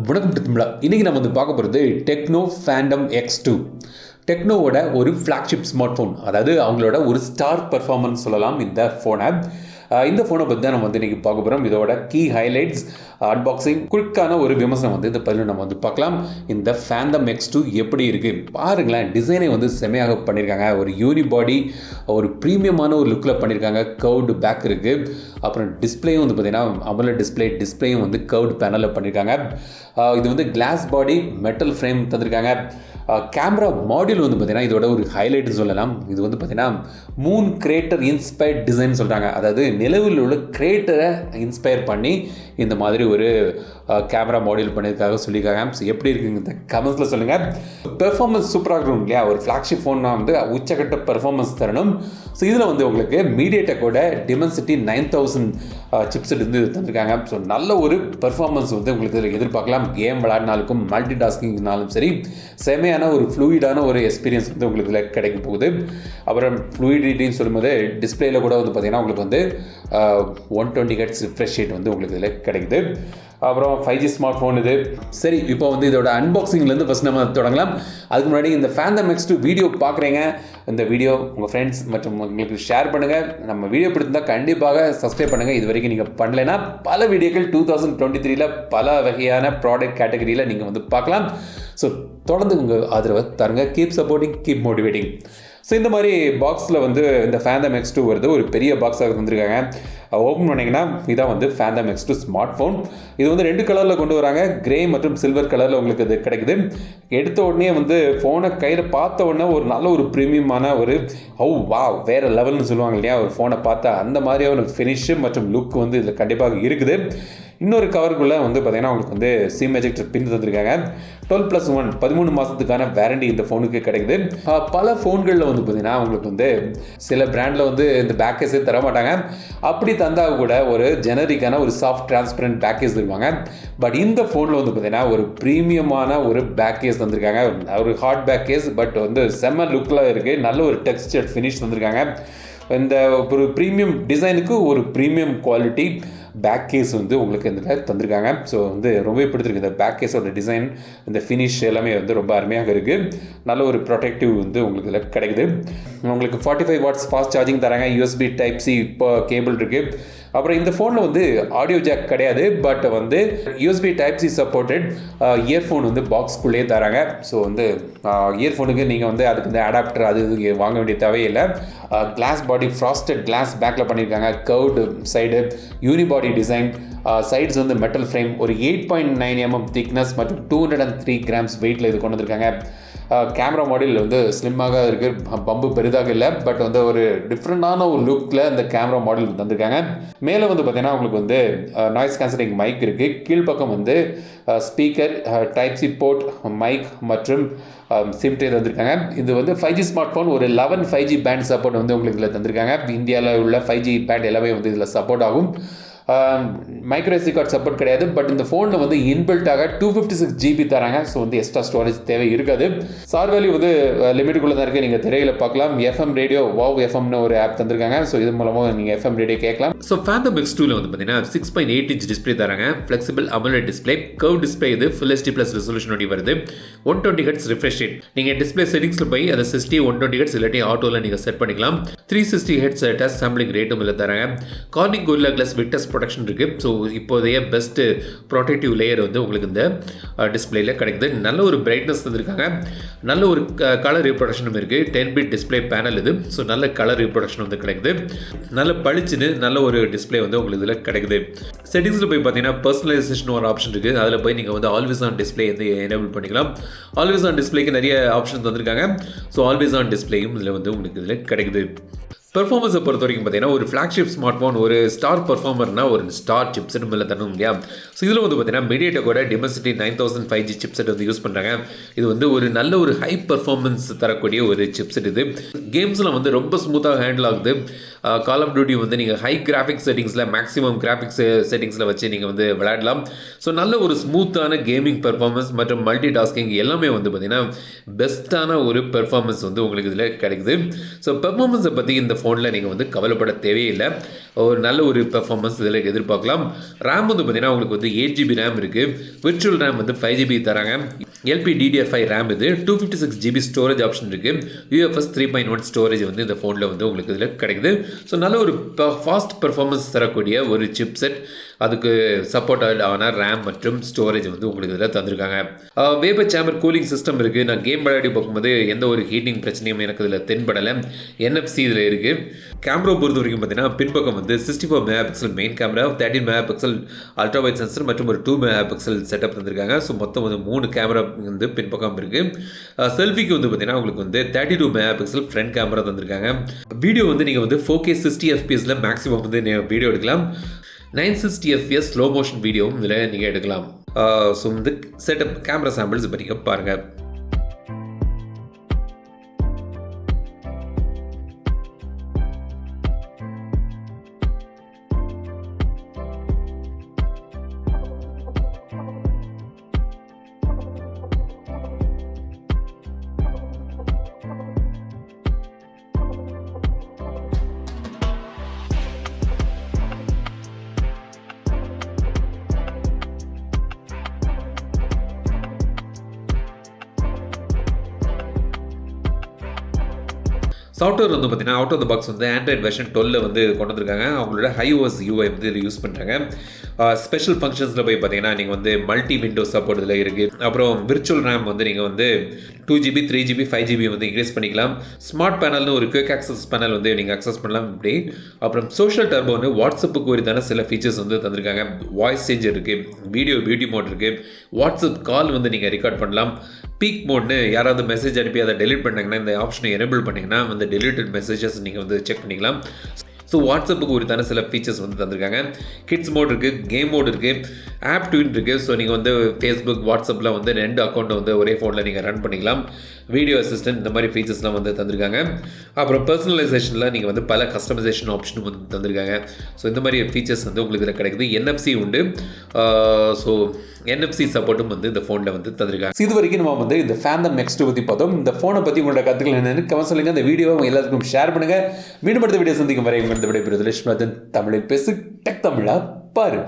வணக்கம் தமிழா. இன்றைக்கி நம்ம வந்து பார்க்க போகிறது டெக்னோ ஃபேண்டம் X2. டெக்னோவோட ஒரு ஃப்ளாக்ஷிப் ஸ்மார்ட் ஃபோன், அதாவது அவங்களோட ஒரு ஸ்டார் பர்ஃபார்மன்ஸ் சொல்லலாம் இந்த ஃபோனை. இந்த ஃபோனை பற்றி தான் நம்ம வந்து இன்றைக்கி பார்க்க போகிறோம். இதோட கீ ஹைலைட்ஸ், அன்பாக்சிங், குயிக்கான ஒரு விமர்சனம் வந்து இந்த பதிவில் நம்ம வந்து பார்க்கலாம். இந்த ஃபேண்டம் X2 எப்படி இருக்குது பாருங்களேன். டிசைனை வந்து செமையாக பண்ணியிருக்காங்க. ஒரு யூனிபாடி, ஒரு ப்ரீமியமான ஒரு லுக்கில் பண்ணியிருக்காங்க. கர்வ்டு பேக் இருக்குது. அப்புறம் டிஸ்பிளேயும் வந்து பார்த்திங்கன்னா அமோலட் டிஸ்பிளேயும் வந்து கர்வ்டு பேனலில் பண்ணியிருக்காங்க. இது வந்து கிளாஸ் பாடி, மெட்டல் ஃப்ரேம் தந்திருக்காங்க. கேமரா மாடியூல் வந்து பார்த்திங்கன்னா இதோட ஒரு ஹைலைட்னு சொல்லலாம். இது வந்து பார்த்திங்கன்னா மூன் கிரேட்டர் இன்ஸ்பயர்ட் டிசைன் சொல்கிறாங்க. அதாவது நிலவில் உள்ள கிரேட்டரை இன்ஸ்பயர் பண்ணி இந்த மாதிரி ஒரு கேமரா மாடியூல் பண்ணியிருக்காக சொல்லியிருக்காங்க. ஸோ எப்படி இருக்குங்க இந்த கமெண்ட்ஸில் சொல்லுங்கள். பெர்ஃபார்மன்ஸ் சூப்பராக இருக்கணும் இல்லையா? ஒரு ஃப்ளாக்ஷிப் ஃபோன்னா வந்து உச்சக்கட்ட பெர்ஃபார்மன்ஸ் தரணும். ஸோ இதில் வந்து உங்களுக்கு மீடியாடெக்கோட டிமென்சிட்டி 9000 சிப்செட் வந்து தந்திருக்காங்க. ஸோ நல்ல ஒரு பெர்ஃபார்மன்ஸ் வந்து உங்களுக்கு இதில் எதிர்பார்க்கலாம். கேம் விளையாடினாலுக்கும் மல்டி டாஸ்கிங்னாலும் சரி, செமையான ஒரு ஃப்ளூயிடான ஒரு எக்ஸ்பீரியன்ஸ் வந்து உங்களுக்கு இதில் கிடைக்க போகுது. அப்புறம் ஃப்ளூயிடிட்டின்னு சொல்லும்போது டிஸ்பிளேயில் கூட வந்து பார்த்திங்கன்னா உங்களுக்கு வந்து 120 Hz ரிஃப்ரெஷ் ரேட் வந்து உங்களுக்கு இதில் கிடைக்குது. அப்புறம் 5G ஸ்மார்ட் ஃபோன் இது. சரி, இப்போ வந்து இதோட அன்பாக்சிங்லேருந்து ஃபஸ்ட் நம்ம தொடங்கலாம். அதுக்கு முன்னாடி இந்த ஃபேண்டம் X2 வீடியோ பார்க்குறீங்க, இந்த வீடியோ உங்கள் ஃப்ரெண்ட்ஸ் மற்றும் உங்களுக்கு ஷேர் பண்ணுங்கள். நம்ம வீடியோ பிடிச்சிருந்தால் கண்டிப்பாக சப்ஸ்கிரைப் பண்ணுங்கள். இது வரைக்கும் நீங்கள் பண்ணலைன்னா பல வீடியோக்கள் 2023 பல வகையான ப்ராடக்ட் கேட்டகரியில் நீங்கள் வந்து பார்க்கலாம். ஸோ தொடர்ந்து உங்கள் ஆதரவை தருங்க. Keep supporting, keep motivating. So இந்த மாதிரி பாக்ஸில் வந்து இந்த ஃபேண்டம் X2 வருது. ஒரு பெரிய பாக்ஸாக வந்துருக்காங்க. ஓப்பன் பண்ணிங்கன்னா இதான் வந்து ஃபேண்டம் X2 ஸ்மார்ட் ஃபோன். இது வந்து 2 கலரில் கொண்டு வராங்க. கிரே மற்றும் சில்வர் கலரில் உங்களுக்கு இது கிடைக்குது. எடுத்த உடனே வந்து ஃபோனை கையில் பார்த்த உடனே ஒரு நல்ல ஒரு ப்ரீமியமான ஒரு வா வேறு லெவல்னு சொல்லுவாங்க இல்லையா? ஒரு ஃபோனை பார்த்தா அந்த மாதிரியான ஒரு ஃபினிஷு மற்றும் லுக் வந்து இதில் கண்டிப்பாக இருக்குது. இன்னொரு கவருக்குள்ளே வந்து பார்த்திங்கன்னா உங்களுக்கு வந்து சிம் எஜெக்டர் பின் தந்திருக்காங்க. 12+1 13 மாதத்துக்கான வேரண்டி இந்த ஃபோனுக்கு கிடைக்குது. பல ஃபோன்களில் வந்து பார்த்திங்கன்னா உங்களுக்கு வந்து சில பிராண்டில் வந்து இந்த பேக்கேஜே தர மாட்டாங்க. அப்படி தந்தால் கூட ஒரு ஜெனரிக்கான ஒரு சாஃப்ட் டிரான்ஸ்பரண்ட் பேக்கேஜ் தருவாங்க. பட் இந்த ஃபோனில் வந்து பார்த்திங்கன்னா ஒரு ப்ரீமியமான ஒரு பேக்கேஜ் தந்திருக்காங்க. ஒரு ஹாட் பேக்கேஜ், பட் வந்து செம்ம லுக்கில் இருக்குது. நல்ல ஒரு டெக்ஸ்டர் ஃபினிஷ் தந்திருக்காங்க. இந்த ஒரு ப்ரீமியம் டிசைனுக்கு ஒரு ப்ரீமியம் குவாலிட்டி பேக் கேஸ் வந்து உங்களுக்கு இதில் தந்திருக்காங்க. ஸோ வந்து ரொம்பவே பிடிச்சிருக்கு இந்த பேக் கேஸோட டிசைன், இந்த ஃபினிஷ் எல்லாமே வந்து ரொம்ப அருமையாக இருக்குது. நல்ல ஒரு ப்ரொடெக்டிவ் வந்து உங்களுக்கு இதில் கிடைக்குது. உங்களுக்கு 45 வாட்ஸ் ஃபாஸ்ட் சார்ஜிங் தராங்க. USB Type-C இப்போ கேபிள் இருக்குது. அப்புறம் இந்த ஃபோனில் வந்து ஆடியோ ஜாக் கிடையாது, பட் வந்து USB Type-C சப்போர்ட்டட் இயர்ஃபோன் வந்து பாக்ஸ்குள்ளேயே தராங்க. ஸோ வந்து இயர்ஃபோனுக்கு நீங்கள் வந்து அதுக்கு இந்த அடாப்டர் அது இது வாங்க வேண்டிய தேவையில்லை. கிளாஸ் பாடி, ஃப்ராஸ்டட் கிளாஸ் பேக்கில் பண்ணியிருக்காங்க. Curved side, unibody design, sides வந்து மெட்டல் ஃப்ரேம், ஒரு 8.9 mm திக்னஸ் மற்றும் 203 grams வெயிட்டில் இது கொண்டு வந்திருக்காங்க. கேமரா மாடியூல் வந்து ஸ்லிம்மாக இருக்குது, பம்பு பெரிதாக இல்லை, பட் வந்து ஒரு டிஃப்ரெண்டான ஒரு லுக்கில் இந்த கேமரா மாடியூல் தந்திருக்காங்க. மேலே வந்து பார்த்திங்கன்னா உங்களுக்கு வந்து நாய்ஸ் கேன்சலிங் மைக் இருக்குது. கீழ்ப்பக்கம் வந்து ஸ்பீக்கர், Type-C போர்ட், மைக் மற்றும் சிம் ட்ரே தந்திருக்காங்க. இது வந்து 5G ஸ்மார்ட் ஃபோன். ஒரு 11 5G பேண்ட் சப்போர்ட் வந்து உங்களுக்கு இதில் தந்திருக்காங்க. இந்தியாவில் உள்ள 5G பேண்ட் எல்லாமே வந்து இதில் சப்போர்ட் ஆகும். மைக்ரோ SD கார்டு சப்போர்ட் கிடையாது, பட் இந்த ஃபோனில் வந்து இன்பில்ட்டாக 256 GB தராங்க. ஸோ வந்து எக்ஸ்ட்ரா ஸ்டோரேஜ் தேவை இருக்காது. சார் வேல்யூ வந்து லிமிட்டுக்குள்ளே தான் இருக்குது. நீங்கள் திரையில் பார்க்கலாம். FM ரேடியோ FM ஒரு ஆப் தந்திருக்காங்க. ஸோ இது மூலமாக நீங்கள் FM ரேடியோ கேட்கலாம். ஸோ ஃபேண்டம் X2ல வந்து பார்த்தீங்கன்னா 6.8 inch டிஸ்பிளே தராங்க. Flexible AMOLED display, curve display, இது ஃபுல் HD+ ரெசல்யூஷனோட வருது. 120 Hz ரிஃப்ரெஷ் ரேட். நீங்கள் டிஸ்பிளே செட்டிங்ஸில் போய் அதை 60 120 Hz இல்லாட்டி ஆட்டோவில் நீங்கள் செட் பண்ணிக்கலாம். 360 Hz டச் சாம்பிளிங் ரேட்டும் இல்லை தராங்க. கார்னிங் கோரில்லா கிளாஸ் விக்டர்ஸ் ப்ரொடக்ஷன் இருக்குது. ஸோ இப்போதைய பெஸ்ட்டு ப்ரொடெக்டிவ் லேயர் வந்து உங்களுக்கு இந்த டிஸ்பிளேயில் கிடைக்குது. நல்ல ஒரு பிரைட்னஸ் தந்திருக்காங்க. நல்ல ஒரு கலர் ரீப்ரொடக்ஷனும் இருக்குது. 10-bit டிஸ்பிளே பேனல் இது. ஸோ நல்ல கலர் ரீப்ரொடக்ஷன் வந்து கிடைக்குது. நல்ல பளிச்சுன்னு நல்ல ஒரு டிஸ்பிளே வந்து உங்களுக்கு இதில் கிடைக்குது. செட்டிங்ஸில் போய் பார்த்தீங்கன்னா பர்சனலைசேஷன் ஒரு ஆப்ஷன் இருக்குது. அதில் போய் நீங்கள் வந்து ஆல்வேஸ் ஆன் டிஸ்பிளே வந்து எனேபிள் பண்ணிக்கலாம். ஆல்வேஸ் ஆன் டிஸ்பிளேக்கு நிறைய ஆப்ஷன் தந்திருக்காங்க. ஸோ ஆல்வேஸ் ஆன் டிஸ்பிளேயும் இதில் வந்து உங்களுக்கு இதில் கிடைக்குது. பெர்ஃபார்மன்ஸை பொறுத்த வரைக்கும் பார்த்தீங்கன்னா ஒரு ஃப்ளாக்ஷிப் ஸ்மார்ட் ஃபோன், ஒரு ஸ்டார் பர்ஃபார்மர்னா ஒரு ஸ்டார் சிப்செட் மேலே தரணும் இல்லையா? ஸோ இதில் வந்து பார்த்தீங்கன்னா மீடியாடெக்கோட டிமென்சிட்டி 9000 5G சிப்செட் வந்து யூஸ் பண்ணுறாங்க. இது வந்து ஒரு நல்ல ஒரு ஹை பர்ஃபார்மன்ஸ் தரக்கூடிய ஒரு சிப்செட். இது கேம்ஸ்லாம் வந்து ரொம்ப ஸ்மூத்தாக ஹேண்டில் ஆகுது. கால் ஆஃப் டியூட்டி வந்து நீங்கள் ஹை கிராஃபிக்ஸ் செட்டிங்ஸில் மேக்ஸிமம் கிராஃபிக்ஸ் செட்டிங்ஸில் வச்சு நீங்கள் வந்து விளையாடலாம். ஸோ நல்ல ஒரு ஸ்மூத்தான கேமிங் பெர்ஃபார்மன்ஸ் மற்றும் மல்டி டாஸ்கிங் எல்லாமே வந்து பார்த்திங்கன்னா பெஸ்ட்டான ஒரு பெர்ஃபார்மன்ஸ் வந்து உங்களுக்கு இதில் கிடைக்குது. ஸோ பெர்ஃபார்மன்ஸை பற்றி இந்த ஃபோனில் நீங்கள் வந்து கவலைப்பட தேவையில்லை. ஒரு நல்ல ஒரு பெர்ஃபார்மன்ஸ் இதில் எதிர்பார்க்கலாம். ரேம் வந்து பார்த்திங்கன்னா உங்களுக்கு வந்து 8GB ரேம் இருக்குது. விர்ச்சுவல் ரேம் வந்து 5GB தராங்க. LPDDR5 ரேம் இது. 256GB ஸ்டோரேஜ் ஆப்ஷன் இருக்குது. UFS 3.1 ஸ்டோரேஜ் வந்து இந்த ஃபோனில் வந்து உங்களுக்கு இதில் கிடைக்குது. ஸோ நல்ல ஒரு ஃபாஸ்ட் பெர்ஃபார்மன்ஸ் தரக்கூடிய ஒரு சிப் செட், அதுக்கு சப்போர்ட் ஆன ரேம் மற்றும் ஸ்டோரேஜ் வந்து உங்களுக்கு இதில் தந்திருக்காங்க. வேப்பர் சேம்பர் கூலிங் சிஸ்டம் இருக்குது. நான் கேம் விளையாடி பார்க்கும்போது எந்த ஒரு ஹீட்டிங் பிரச்சனையும் எனக்கு இதில் தென்படலை. NFC இதில் இருக்குது. கேமரா பொறுத்த வரைக்கும் பார்த்தீங்கன்னா பின்பக்கம் வந்து 64 megapixel main camera, 13 megapixel ultra wide sensor மற்றும் ஒரு 2 மெகாபிக்சல் செட்டப் தந்திருக்காங்க. ஸோ மொத்தம் வந்து 3 கேமரா வந்து பின்பக்கம் இருக்குது. செல்ஃபிக்கு வந்து பார்த்தீங்கன்னா உங்களுக்கு வந்து 32 மெகாபிக்சல் ஃப்ரண்ட் கேமரா தந்திருக்காங்க. வீடியோ வந்து நீங்கள் வந்து 4K 60 FPSல மேக்ஸிமம் வந்து வீடியோ எடுக்கலாம். 960 FPS ஸ்லோ மோஷன் வீடியோவும் இதில் நீங்கள் எடுக்கலாம். ஸோ வந்து செட்டப் கேமரா சாம்பிள்ஸ் இப்போ நீங்கள் பாருங்கள். சாஃப்ட்வேர் வந்து பார்த்தீங்கன்னா அவுட் ஆஃப் த பாக்ஸ் வந்து ஆண்ட்ராய்ட் வெர்ஷன் 12 வந்து கொண்டு வந்திருக்காங்க. அவங்களோட iOS UI வந்து இதில் யூஸ் பண்ணுறாங்க. ஸ்பெஷல் ஃபங்க்ஷன்ஸில் போய் பார்த்தீங்கன்னா நீங்கள் வந்து மல்டி விண்டோ சப்போர்ட் இதில் இருக்குது. அப்புறம் விர்ச்சுவல் ரேம் வந்து நீங்கள் வந்து 2GB 3GB 5GB வந்து இன்க்ரீஸ் பண்ணிக்கலாம். ஸ்மார்ட் பேனல்னு ஒரு குயிக் ஆக்சஸ் பேனல் வந்து நீங்கள் அக்சஸ் பண்ணலாம் இப்படி. அப்புறம் சோஷியல் டர்போ வந்து வாட்ஸ்அப்புக்கு உரித்தான சில ஃபீச்சர்ஸ் வந்து தந்திருக்காங்க. வாய்ஸ் சேஞ்சர் இருக்குது, வீடியோ பியூட்டி மோட் இருக்குது, வாட்ஸ்அப் கால் வந்து நீங்கள் ரெக்கார்ட் பண்ணலாம். பீக் மோட்னு யாராவது மெசேஜ் அனுப்பி அதை டெலிட் பண்ணாங்கன்னா இந்த ஆப்ஷனை எனேபிள் பண்ணிங்கன்னா அந்த டெலிட்டட் மெசேஜஸ் நீங்கள் வந்து செக் பண்ணிக்கலாம். ஸோ வாட்ஸ்அப்புக்கு உரித்தான சில ஃபீச்சர்ஸ் வந்து தந்திருக்காங்க. கிட்ஸ் மோட் இருக்குது, கேம் மோட் இருக்குது, ஆப் ட்யூன் இருக்குது. ஸோ நீங்கள் வந்து ஃபேஸ்புக் வாட்ஸ்அப்பில் வந்து 2 அக்கௌண்ட்டை வந்து ஒரே ஃபோனில் நீங்கள் ரன் பண்ணிக்கலாம். வீடியோ அசிஸ்டன்ட் இந்த மாதிரி ஃபீச்சர்ஸ்லாம் வந்து தந்திருக்காங்க. அப்புறம் பர்சனலைசேஷனில் நீங்கள் வந்து பல கஸ்டமைசேஷன் ஆப்ஷனும் வந்து தந்திருக்காங்க. ஸோ இந்த மாதிரி ஃபீச்சர்ஸ் வந்து உங்களுக்கு இதில் கிடைக்குது. NFC உண்டு. ஸோ NFC சப்போர்ட்டும் வந்து இந்த ஃபோனில் வந்து தந்திருக்காங்க. இது வரைக்கும் நம்ம வந்து இந்த Phantom X2 பற்றி பார்த்தோம். இந்த ஃபோனை பற்றி உங்களோட கருத்துக்கள் என்னென்னு கமெண்ட் சொல்லுங்கள். இந்த வீடியோவை எல்லாருக்கும் ஷேர் பண்ணுங்கள். மீண்டும் அடுத்த வீடியோ சந்திக்கும் வரை விடைபெறுவது லட்சுமி தமிழில் பேசு டெக் தமிழா பாரு.